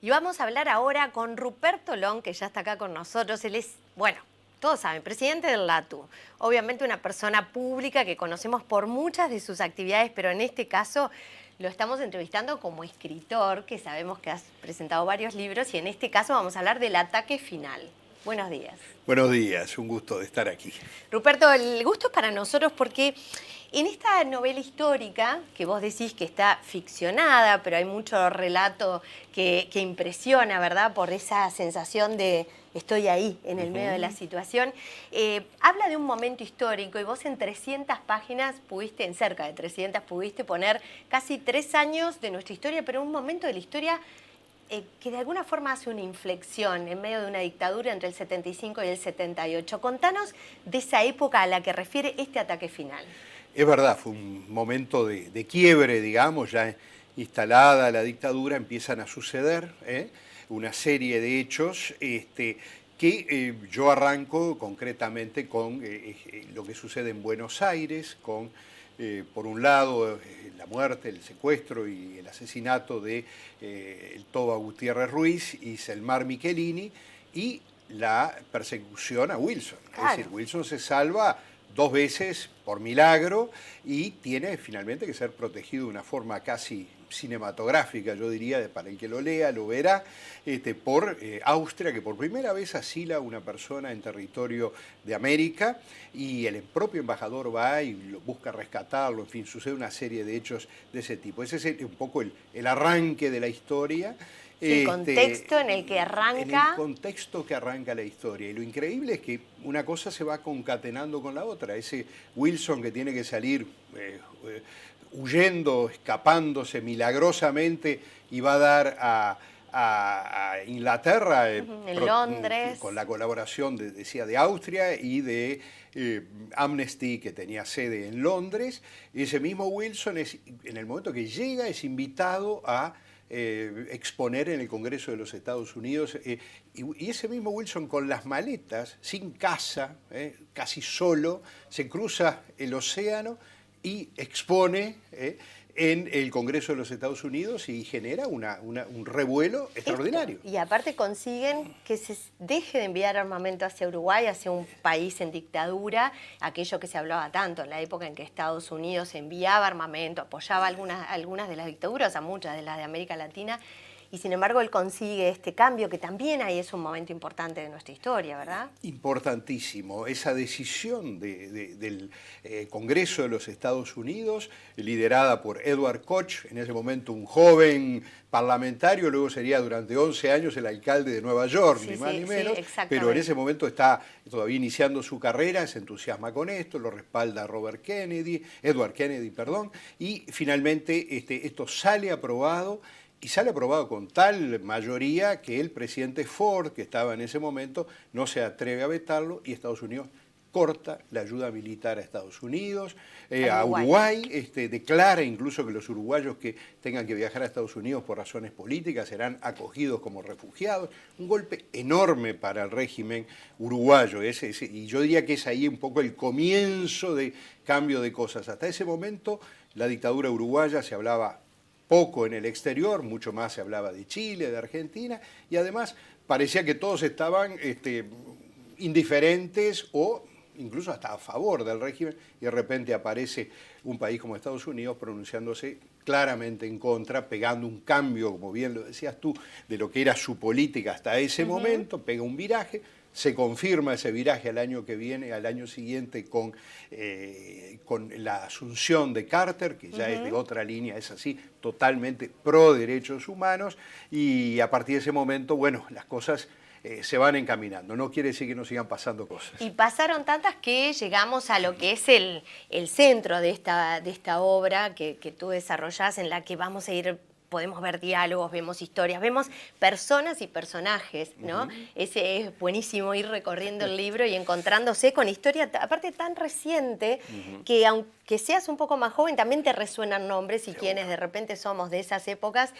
Y vamos a hablar ahora con Ruperto Long, que ya está acá con nosotros. Él es, bueno, todos saben, presidente del LATU. Obviamente una persona pública que conocemos por muchas de sus actividades, pero en este caso lo estamos entrevistando como escritor, que sabemos que has presentado varios libros, y en este caso vamos a hablar del Ataque Final. Buenos días. Buenos días, un gusto de estar aquí. Ruperto, el gusto es para nosotros porque en esta novela histórica, que vos decís que está ficcionada, pero hay mucho relato que impresiona, ¿verdad? Por esa sensación de estoy ahí, en el medio de la situación. Habla de un momento histórico y vos en 300 páginas pudiste, en cerca de 300, pudiste poner casi 3 años de nuestra historia, pero un momento de la historia que de alguna forma hace una inflexión en medio de una dictadura entre el 75 y el 78. Contanos de esa época a la que refiere este Ataque Final. Es verdad, fue un momento de quiebre, digamos, ya instalada la dictadura, empiezan a suceder una serie de hechos que yo arranco concretamente con lo que sucede en Buenos Aires, con, por un lado, la muerte, el secuestro y el asesinato de el Toba Gutiérrez Ruiz y Selmar Michelini, y la persecución a Wilson. Claro. Es decir, Wilson se salva 2 veces por milagro y tiene finalmente que ser protegido de una forma casi cinematográfica, yo diría, para el que lo lea, lo verá, por Austria, que por primera vez asila a una persona en territorio de América, y el propio embajador va y lo busca rescatarlo, en fin, sucede una serie de hechos de ese tipo. Ese es un poco el arranque de la historia. El contexto en el que arranca. En el contexto que arranca la historia. Y lo increíble es que una cosa se va concatenando con la otra. Ese Wilson que tiene que salir huyendo, escapándose milagrosamente, y va a dar a Inglaterra, en Londres, con la colaboración, decía, de Austria y de Amnesty, que tenía sede en Londres. Ese mismo Wilson, en el momento que llega, es invitado a exponer en el Congreso de los Estados Unidos, y ese mismo Wilson, con las maletas, sin casa, casi solo, se cruza el océano y expone en el Congreso de los Estados Unidos, y genera un revuelo extraordinario. Y aparte consiguen que se deje de enviar armamento hacia Uruguay, hacia un país en dictadura, aquello que se hablaba tanto en la época en que Estados Unidos enviaba armamento, apoyaba algunas de las dictaduras, a muchas de las de América Latina, y sin embargo él consigue este cambio que también ahí es un momento importante de nuestra historia, ¿verdad? Importantísimo. Esa decisión del Congreso de los Estados Unidos, liderada por Edward Koch, en ese momento un joven parlamentario, luego sería durante 11 años el alcalde de Nueva York, sí, ni más ni menos, pero en exactamente. ese momento está todavía iniciando su carrera, se entusiasma con esto, lo respalda Edward Kennedy, y finalmente esto sale aprobado. Y sale aprobado con tal mayoría que el presidente Ford, que estaba en ese momento, no se atreve a vetarlo, y Estados Unidos corta la ayuda militar a Estados Unidos, a Uruguay, declara incluso que los uruguayos que tengan que viajar a Estados Unidos por razones políticas serán acogidos como refugiados. Un golpe enorme para el régimen uruguayo, y yo diría que es ahí un poco el comienzo de cambio de cosas. Hasta ese momento la dictadura uruguaya se hablaba poco en el exterior, mucho más se hablaba de Chile, de Argentina, y además parecía que todos estaban indiferentes o incluso hasta a favor del régimen, y de repente aparece un país como Estados Unidos pronunciándose claramente en contra, pegando un cambio, como bien lo decías tú, de lo que era su política hasta ese momento, pega un viraje. Se confirma ese viraje al año que viene, al año siguiente, con la asunción de Carter, que ya es de otra línea, es así, totalmente pro derechos humanos, y a partir de ese momento, bueno, las cosas se van encaminando. No quiere decir que no sigan pasando cosas. Y pasaron tantas que llegamos a lo que es el centro de esta obra que tú desarrollás, en la que vamos a ir. Podemos ver diálogos, vemos historias, vemos personas y personajes, ¿no? Ese es buenísimo, ir recorriendo el libro y encontrándose con historia, aparte tan reciente, que aunque seas un poco más joven, también te resuenan nombres, y quienes de repente somos de esas épocas,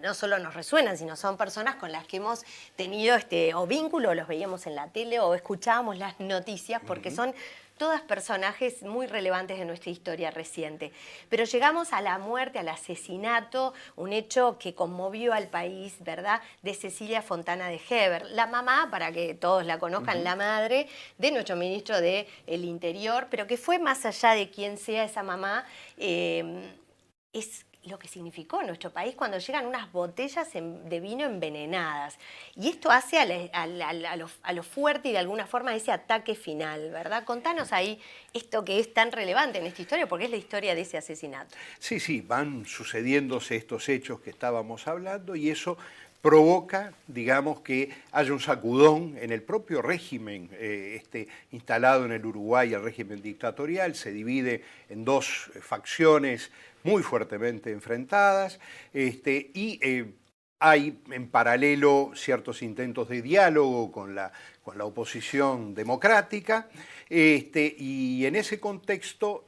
no solo nos resuenan, sino son personas con las que hemos tenido o vínculo, los veíamos en la tele o escuchábamos las noticias, porque son todas personajes muy relevantes de nuestra historia reciente. Pero llegamos a la muerte, al asesinato, un hecho que conmovió al país, ¿verdad?, de Cecilia Fontana de Heber, la mamá, para que todos la conozcan, la madre de nuestro ministro del Interior, pero que fue más allá de quién sea esa mamá, es lo que significó nuestro país cuando llegan unas botellas de vino envenenadas. Y esto hace a lo fuerte y de alguna forma ese ataque final, ¿verdad? Contanos ahí esto que es tan relevante en esta historia, porque es la historia de ese asesinato. Sí, sí, van sucediéndose estos hechos que estábamos hablando y eso provoca, digamos, que haya un sacudón en el propio régimen instalado en el Uruguay, el régimen dictatorial, se divide en dos facciones muy fuertemente enfrentadas hay en paralelo ciertos intentos de diálogo con la oposición democrática y en ese contexto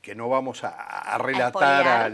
que no vamos a relatar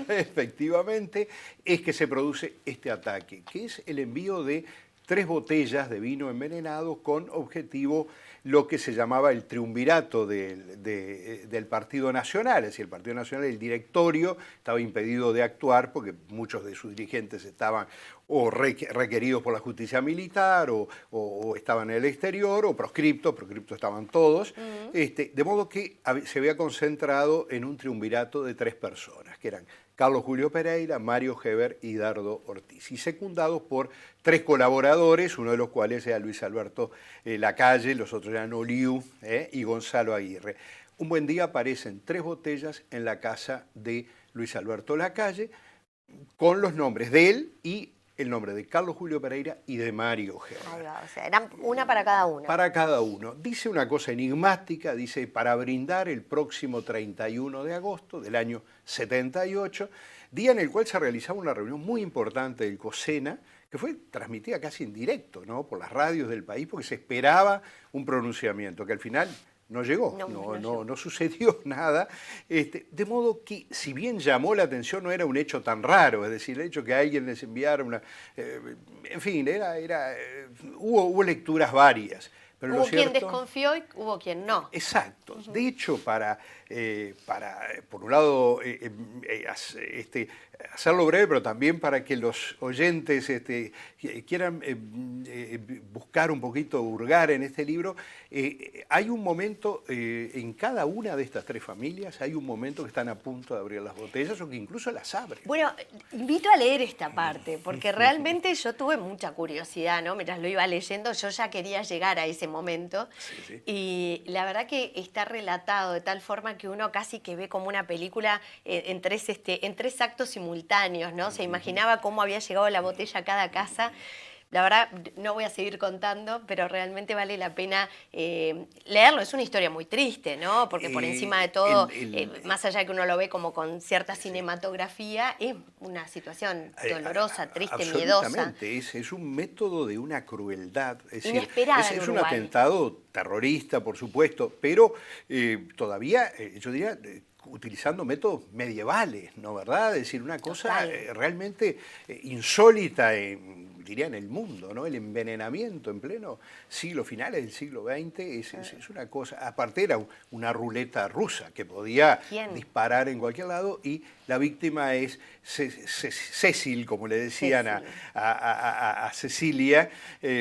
efectivamente, es que se produce este ataque, que es el envío de 3 botellas de vino envenenado con objetivo lo que se llamaba el triunvirato del Partido Nacional. Es decir, el Partido Nacional, el directorio, estaba impedido de actuar porque muchos de sus dirigentes estaban o requeridos por la justicia militar o estaban en el exterior o proscriptos estaban todos, de modo que se había concentrado en un triunvirato de 3 personas, que eran Carlos Julio Pereira, Mario Heber y Dardo Ortiz, y secundados por 3 colaboradores, uno de los cuales era Luis Alberto Lacalle, los otros eran Oliu y Gonzalo Aguirre. Un buen día aparecen 3 botellas en la casa de Luis Alberto Lacalle, con los nombres de él y el nombre de Carlos Julio Pereira y de Mario Heber. Ahí va, o sea, eran una para cada uno. Para cada uno. Dice una cosa enigmática, dice, para brindar el próximo 31 de agosto del año 78, día en el cual se realizaba una reunión muy importante del COSENA, que fue transmitida casi en directo, ¿no?, por las radios del país, porque se esperaba un pronunciamiento, que al final no llegó, no sucedió nada, de modo que, si bien llamó la atención, no era un hecho tan raro, es decir, el hecho que alguien les enviara una... en fin, hubo lecturas varias. Pero hubo quien desconfió y hubo quien no. Exacto. De hecho, por un lado, hacerlo breve, pero también para que los oyentes quieran buscar un poquito, hurgar en este libro, hay un momento en cada una de estas 3 familias, hay un momento que están a punto de abrir las botellas o que incluso las abren. Bueno, invito a leer esta parte, porque realmente yo tuve mucha curiosidad, ¿no? Mientras lo iba leyendo, yo ya quería llegar a ese momento. Sí. Y la verdad que está relatado de tal forma que uno casi que ve como una película en 3 actos simultáneos, ¿no? Se imaginaba cómo había llegado la botella a cada casa. La verdad, no voy a seguir contando, pero realmente vale la pena leerlo. Es una historia muy triste, ¿no? Porque por encima de todo, más allá de que uno lo ve como con cierta cinematografía, es una situación dolorosa, triste, miedosa. Absolutamente, es un método de una crueldad. Es decir, inesperada es un atentado terrorista, por supuesto, pero todavía, yo diría... utilizando métodos medievales, ¿no, verdad? Es decir, una cosa realmente insólita, diría, en el mundo, ¿no? El envenenamiento en pleno siglo, finales del siglo XX, es una cosa... Aparte era una ruleta rusa que podía disparar en cualquier lado y la víctima es Cecil, como le decían a Cecilia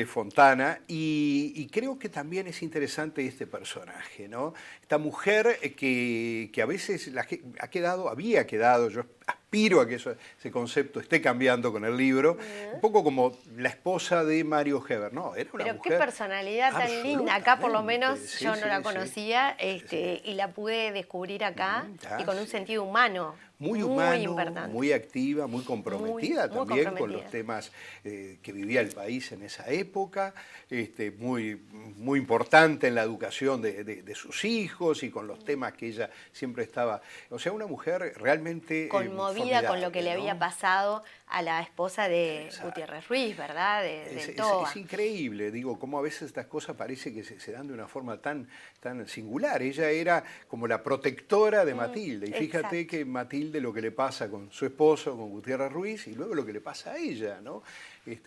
Fontana, y creo que también es interesante este personaje, ¿no? Esta mujer que a veces había quedado, yo aspiro a que ese concepto esté cambiando con el libro, un poco como la esposa de Mario Heber, ¿no? Era una Pero mujer qué personalidad tan linda, acá por lo menos yo no la conocía y la pude descubrir acá y con un sentido humano. Muy humano, muy activa, muy comprometida también con los temas que vivía el país en esa época, muy importante en la educación de sus hijos y con los temas que ella siempre estaba... O sea, una mujer realmente conmovida con lo que le había pasado a la esposa de Exacto. Gutiérrez Ruiz, ¿verdad? Del Toba. Es increíble, digo, cómo a veces estas cosas parece que se dan de una forma tan singular. Ella era como la protectora de Matilde, y fíjate Exacto. que Matilde lo que le pasa con su esposo, con Gutiérrez Ruiz, y luego lo que le pasa a ella, ¿no?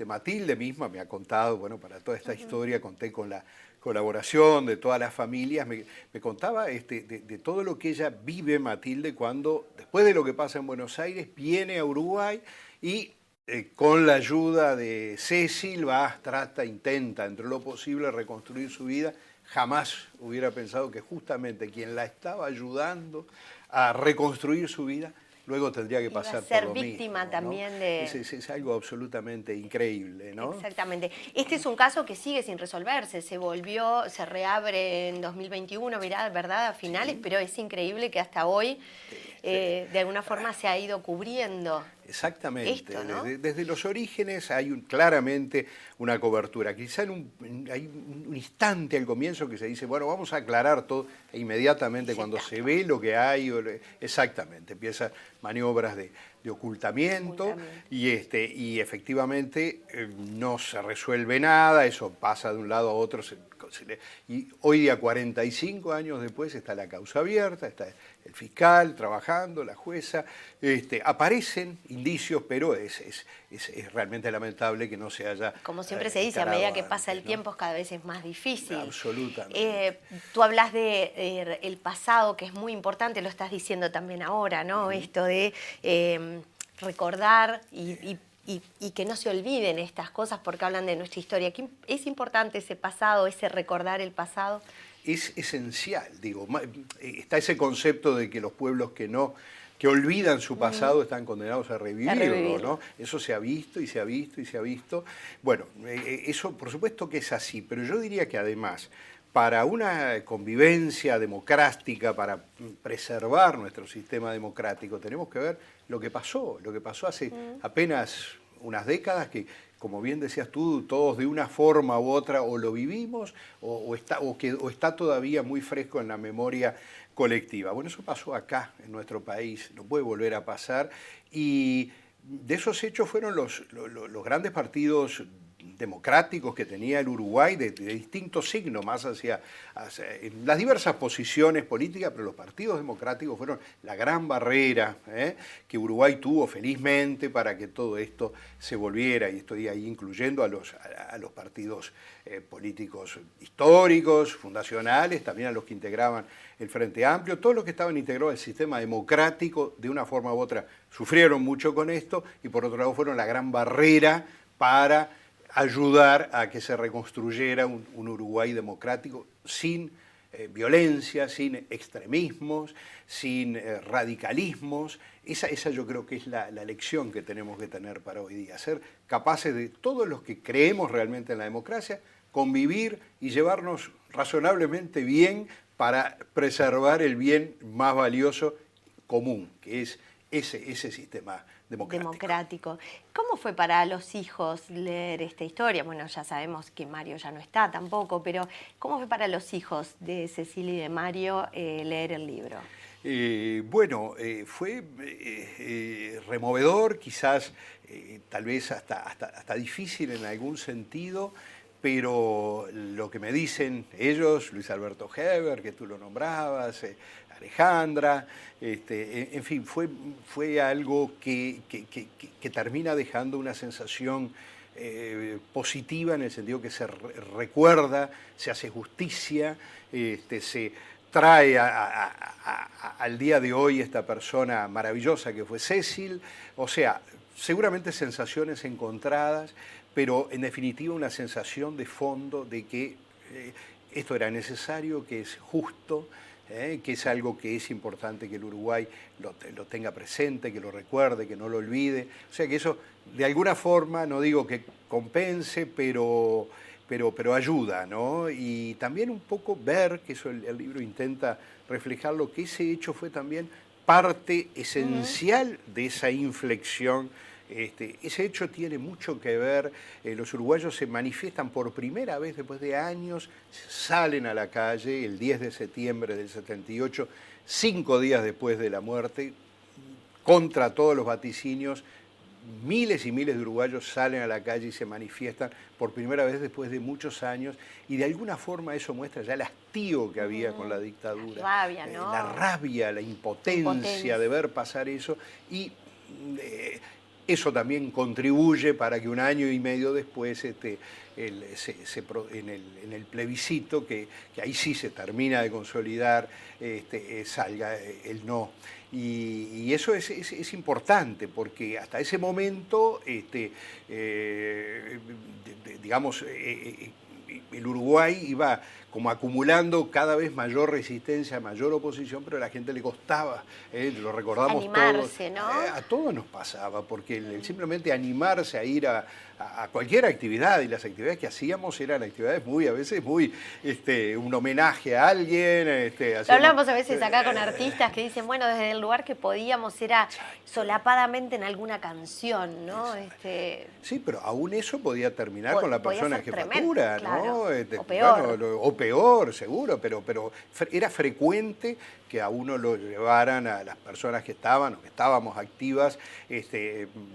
Matilde misma me ha contado, bueno, para toda esta historia conté con la colaboración de todas las familias, me contaba de todo lo que ella vive, Matilde, cuando, después de lo que pasa en Buenos Aires, viene a Uruguay y con la ayuda de Cecil intenta, entre lo posible, reconstruir su vida. Jamás hubiera pensado que justamente quien la estaba ayudando a reconstruir su vida, luego tendría que Iba a pasar por ser lo víctima mismo, ¿no? también de... Es algo absolutamente increíble, ¿no? Exactamente. Este es un caso que sigue sin resolverse. Se reabre en 2021, mirá, ¿verdad? A finales, Sí, pero es increíble que hasta hoy sí. de alguna forma se ha ido cubriendo Exactamente, esto, ¿no? desde los orígenes hay claramente una cobertura. Quizá hay un instante al comienzo que se dice, bueno, vamos a aclarar todo, e inmediatamente cuando se ve lo que hay, exactamente, empiezan maniobras de ocultamiento, y efectivamente no se resuelve nada, eso pasa de un lado a otro. Y hoy día, 45 años después, está la causa abierta, está el fiscal trabajando, la jueza, aparecen indicios, pero es realmente lamentable que no se haya Como siempre se dice, a medida que pasa el tiempo cada vez es más difícil. Absolutamente. Tú hablas de el pasado, que es muy importante, lo estás diciendo también ahora, ¿no? Esto de recordar y que no se olviden estas cosas porque hablan de nuestra historia. ¿Es importante ese pasado, ese recordar el pasado? Es esencial, digo, está ese concepto de que los pueblos que olvidan su pasado están condenados a revivirlo, ¿no? Eso se ha visto y se ha visto y se ha visto. Bueno, eso por supuesto que es así, pero yo diría que además, para una convivencia democrática, para preservar nuestro sistema democrático, tenemos que ver lo que pasó hace apenas unas décadas que, como bien decías tú, todos de una forma u otra o lo vivimos o está todavía muy fresco en la memoria colectiva. Bueno, eso pasó acá, en nuestro país, no puede volver a pasar, y de esos hechos fueron los grandes partidos democráticos que tenía el Uruguay de distintos signos, más hacia en las diversas posiciones políticas, pero los partidos democráticos fueron la gran barrera que Uruguay tuvo felizmente para que todo esto se volviera, y estoy ahí incluyendo a los partidos políticos históricos, fundacionales, también a los que integraban el Frente Amplio, todos los que estaban integrados al sistema democrático de una forma u otra sufrieron mucho con esto, y por otro lado fueron la gran barrera para ayudar a que se reconstruyera un Uruguay democrático sin violencia, sin extremismos, sin radicalismos. Esa yo creo que es la lección que tenemos que tener para hoy día, ser capaces de, todos los que creemos realmente en la democracia, convivir y llevarnos razonablemente bien para preservar el bien más valioso común, que es ese sistema democrático. ¿Cómo fue para los hijos leer esta historia? Bueno, ya sabemos que Mario ya no está tampoco, pero ¿cómo fue para los hijos de Cecilia y de Mario leer el libro? Bueno, fue removedor, quizás tal vez hasta difícil en algún sentido, pero lo que me dicen ellos, Luis Alberto Heber, que tú lo nombrabas, Alejandra, en fin, fue algo que termina dejando una sensación positiva, en el sentido que se recuerda, se hace justicia, se trae al día de hoy esta persona maravillosa que fue Cecil, o sea, seguramente sensaciones encontradas, pero en definitiva una sensación de fondo de que esto era necesario, que es justo, que es algo que es importante que el Uruguay lo tenga presente, que lo recuerde, que no lo olvide. O sea que eso, de alguna forma, no digo que compense, pero ayuda, ¿no? Y también un poco ver, que eso el libro intenta reflejarlo, que ese hecho fue también parte esencial de esa inflexión. Ese hecho tiene mucho que ver, los uruguayos se manifiestan por primera vez después de años, salen a la calle el 10 de septiembre del 78, 5 días después de la muerte, contra todos los vaticinios, miles y miles de uruguayos salen a la calle y se manifiestan por primera vez después de muchos años, y de alguna forma eso muestra ya el hastío que había con la dictadura. La rabia, ¿no? La rabia, la impotencia de ver pasar eso, y eso también contribuye para que un año y medio después en el plebiscito, que ahí sí se termina de consolidar, salga el no. Y eso es importante, porque hasta ese momento, digamos, el Uruguay iba como acumulando cada vez mayor resistencia, mayor oposición, pero a la gente le costaba, lo recordamos animarse, todos. ¿no? A todos nos pasaba, porque simplemente animarse a ir a cualquier actividad, y las actividades que hacíamos eran actividades a veces muy, un homenaje a alguien. Lo hablamos a veces acá con artistas que dicen, bueno, desde el lugar que podíamos era solapadamente en alguna canción, ¿no? Sí, pero aún eso podía terminar con la persona en jefatura, claro. ¿no? O peor. Bueno, o peor, seguro, pero era frecuente que a uno lo llevaran, a las personas que estaban o que estábamos activas,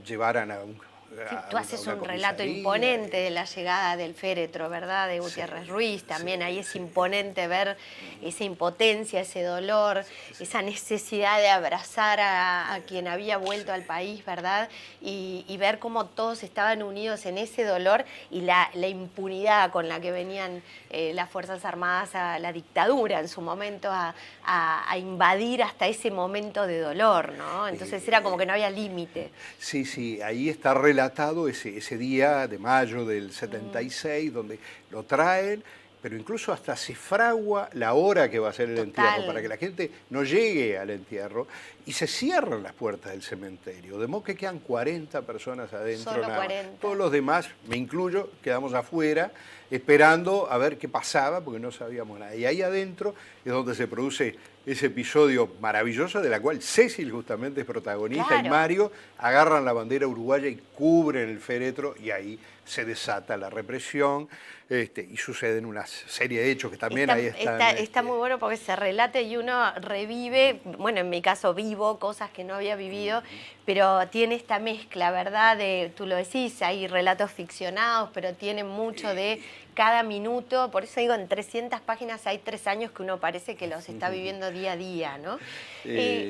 llevaran a un... Sí, tú haces un relato imponente de la llegada del féretro, ¿verdad? De Gutiérrez Ruiz, también ahí es imponente ver esa impotencia, ese dolor, esa necesidad de abrazar a quien había vuelto al país, ¿verdad? Y ver cómo todos estaban unidos en ese dolor y la impunidad con la que venían las Fuerzas Armadas a la dictadura en su momento a invadir hasta ese momento de dolor, ¿no? Entonces era como que no había límite. Sí, ahí está relatado ese día de mayo del 76, donde lo traen, pero incluso hasta se fragua la hora que va a ser el entierro, para que la gente no llegue al entierro, y se cierran las puertas del cementerio, de modo que quedan 40 personas adentro. Solo 40. Todos los demás, me incluyo, quedamos afuera, esperando a ver qué pasaba, porque no sabíamos nada. Y ahí adentro es donde se produce ese episodio maravilloso, de la cual Cecil justamente es protagonista, claro. Y Mario agarran la bandera uruguaya y cubren el féretro, y ahí se desata la represión, y suceden una serie de hechos que también ahí están. Está muy bueno porque se relata y uno revive, bueno, en mi caso vivo cosas que no había vivido, pero tiene esta mezcla, ¿verdad? Tú lo decís, hay relatos ficcionados, pero tiene mucho de cada minuto, por eso digo, en 300 páginas hay 3 años que uno parece que los está viviendo día a día, ¿no?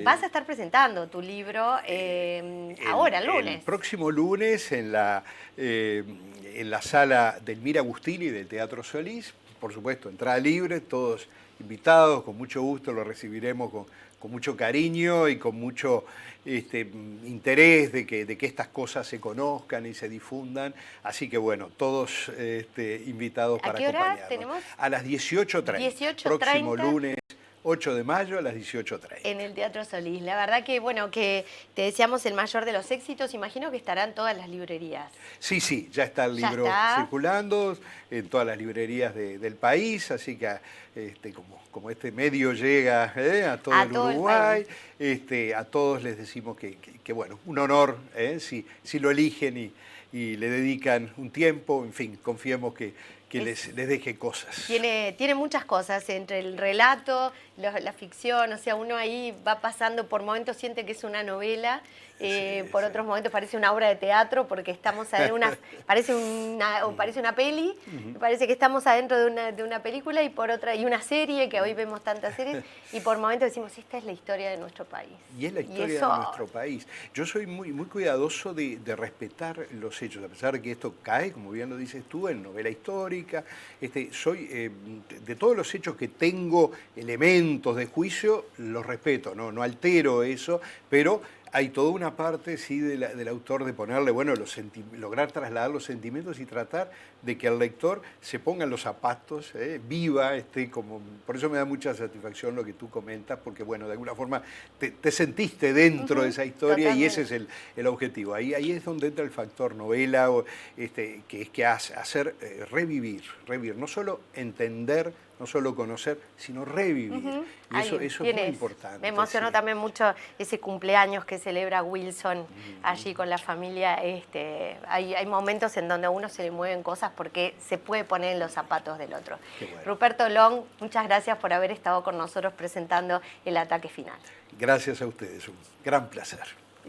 Vas a estar presentando tu libro ahora, el lunes. El próximo lunes en la sala del Mir Agustini del Teatro Solís, por supuesto, entrada libre, todos invitados, con mucho gusto lo recibiremos con mucho cariño y con mucho interés de que estas cosas se conozcan y se difundan. Así que bueno, todos invitados para acompañarnos. ¿A qué hora tenemos? A las 18:30. Próximo lunes 8 de mayo a las 18:30. En el Teatro Solís. La verdad que, bueno, que te deseamos el mayor de los éxitos. Imagino que estarán todas las librerías. Sí, ya está el libro circulando en todas las librerías del país, así que como este medio llega a todo el Uruguay, a todos les decimos que bueno, un honor si lo eligen y le dedican un tiempo, en fin, confiemos que les deje cosas. Tiene muchas cosas, entre el relato, la ficción, o sea, uno ahí va pasando, por momentos siente que es una novela, por otros momentos parece una obra de teatro, porque estamos en parece una peli, parece que estamos adentro de una película y una serie, que hoy vemos tantas series, y por momentos decimos, esta es la historia de nuestro país. Y es la historia de nuestro país. Yo soy muy cuidadoso de respetar los hechos, a pesar de que esto cae, como bien lo dices tú, en novela histórica. Soy de todos los hechos que tengo elementos de juicio, los respeto, no altero eso, pero hay toda una parte, sí, del autor de ponerle, bueno, lograr trasladar los sentimientos y tratar de que el lector se ponga en los zapatos, viva, por eso me da mucha satisfacción lo que tú comentas, porque, bueno, de alguna forma te sentiste dentro de esa historia. Totalmente. Y ese es el objetivo. Ahí es donde entra el factor novela, que es que hacer revivir, no solo entender, no solo conocer, sino revivir. Y eso es muy importante. Me emocionó también mucho ese cumpleaños que celebra Wilson allí con la familia. Hay momentos en donde a uno se le mueven cosas porque se puede poner en los zapatos del otro. Bueno. Ruperto Long, muchas gracias por haber estado con nosotros presentando El Ataque Final. Gracias a ustedes, un gran placer.